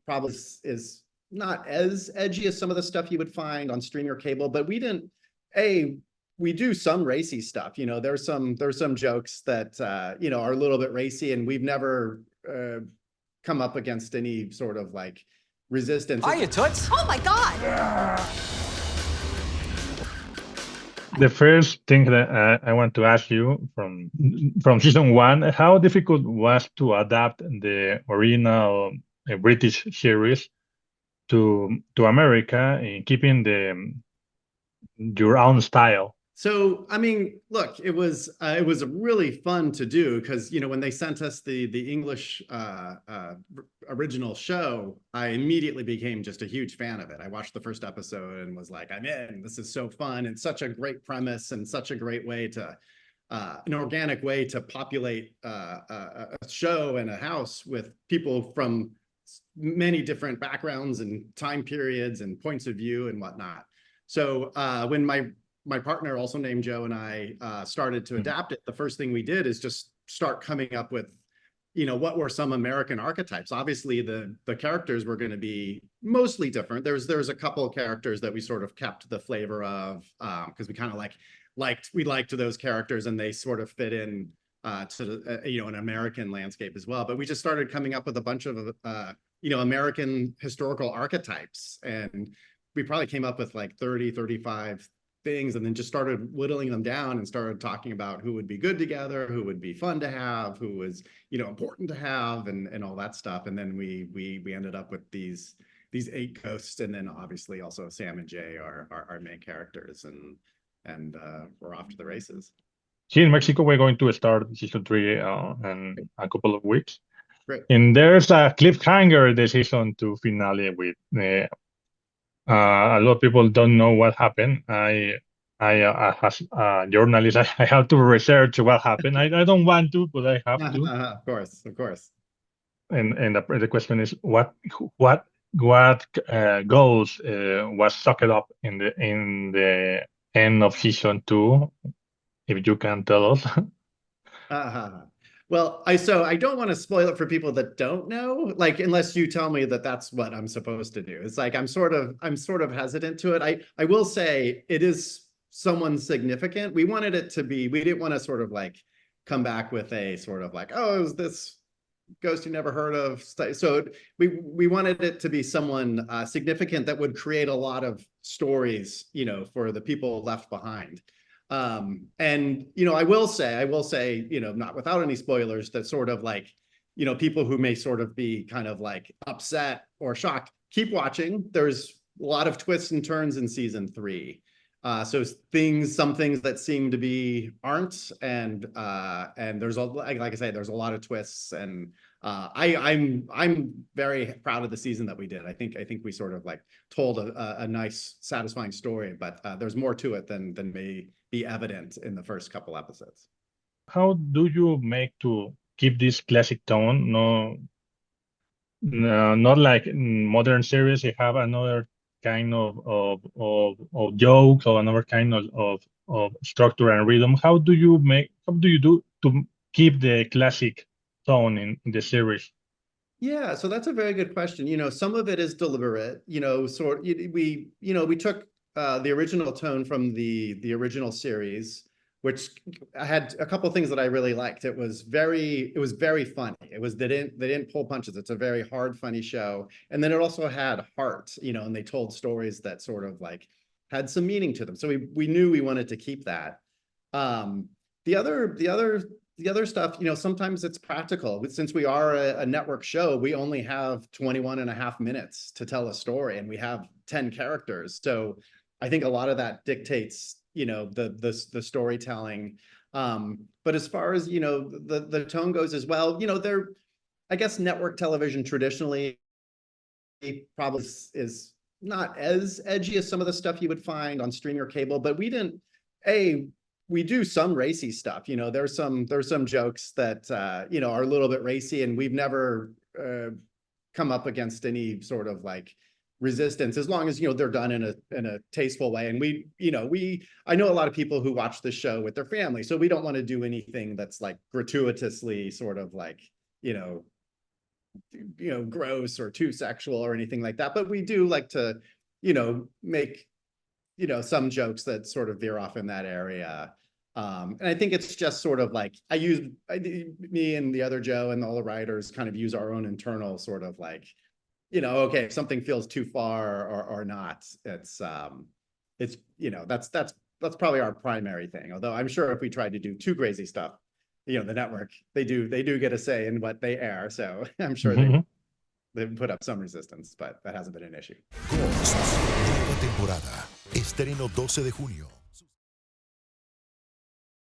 probably is not as edgy as some of the stuff you would find on streaming or cable, but we do some racy stuff. There's some jokes that are a little bit racy, and we've never come up against any sort of like resistance. Hiya, Toots. Oh my God. The first thing that I want to ask you from season 1, how difficult was to adapt the original British series to America in keeping your own style? So, I mean, look, it was really fun to do because, when they sent us the English original show, I immediately became just a huge fan of it. I watched the first episode and was like, I'm in. This is so fun and such a great premise and such a great way to, an organic way to populate a show and a house with people from many different backgrounds and time periods and points of view and whatnot. So when my partner, also named Joe, and I started to adapt it, the first thing we did is just start coming up with, what were some American archetypes. Obviously, the characters were going to be mostly different. There's a couple of characters that we sort of kept the flavor of because we kind of liked those characters, and they sort of fit in to an American landscape as well. But we just started coming up with a bunch of American historical archetypes, and we probably came up with like 30, 35 things, and then just started whittling them down and started talking about who would be good together, who would be fun to have, who was important to have, and all that stuff. And then we ended up with these 8 ghosts, and then obviously also Sam and Jay are our main characters, and we're off to the races. Here in Mexico, we're going to start season 3 in a couple of weeks. Great. And there's a cliffhanger the season 2 finale with a lot of people don't know what happened. I as a journalist, I have to research what happened. I don't want to, but I have to. Of course. And the question is, what goals was sucked up in the end of season 2? If you can tell us. Well, I don't want to spoil it for people that don't know, like, unless you tell me that that's what I'm supposed to do. It's like I'm sort of hesitant to it. I will say it is someone significant. We wanted it to be, we didn't want to sort of like come back with a sort of like, oh, it was this ghost you never heard of. So we wanted it to be someone significant that would create a lot of stories, for the people left behind. And, I will say, not without any spoilers, that sort of like, people who may sort of be kind of like upset or shocked, keep watching. There's a lot of twists and turns in season 3. So some things that seem to be aren't, and there's like I say, there's a lot of twists, and I'm very proud of the season that we did. I think we sort of like told a nice, satisfying story, but there's more to it than may be evident in the first couple episodes. How do you make to keep this classic tone? No, not like in modern series. You have another kind of jokes or another kind of structure and rhythm. How do you do to keep the classic tone in the series? Yeah, so that's a very good question. Some of it is deliberate. We took the original tone from the original series, which had a couple of things that I really liked. It was very funny. They didn't pull punches. It's a very hard, funny show. And then it also had heart, and they told stories that sort of like had some meaning to them. So we knew we wanted to keep that. The other stuff, sometimes it's practical. Since we are a network show, we only have 21 and a half minutes to tell a story, and we have 10 characters. So I think a lot of that dictates, the storytelling. But as far as, the tone goes as well, I guess network television traditionally probably is not as edgy as some of the stuff you would find on streaming or cable, but we do some racy stuff. There's some jokes that, are a little bit racy, and we've never come up against any sort of like resistance, as long as they're done in a tasteful way. And I know a lot of people who watch the show with their family, so we don't want to do anything that's like gratuitously sort of like gross or too sexual or anything like that. But we do like to, make, some jokes that sort of veer off in that area. And I think it's just sort of like, me and the other Joe and all the writers kind of use our own internal sort of like, okay, if something feels too far or not, it's that's probably our primary thing. Although I'm sure if we tried to do too crazy stuff, the network, they do get a say in what they air. So I'm sure they put up some resistance, but that hasn't been an issue. Ghost, nueva temporada. Estreno 12 de junio.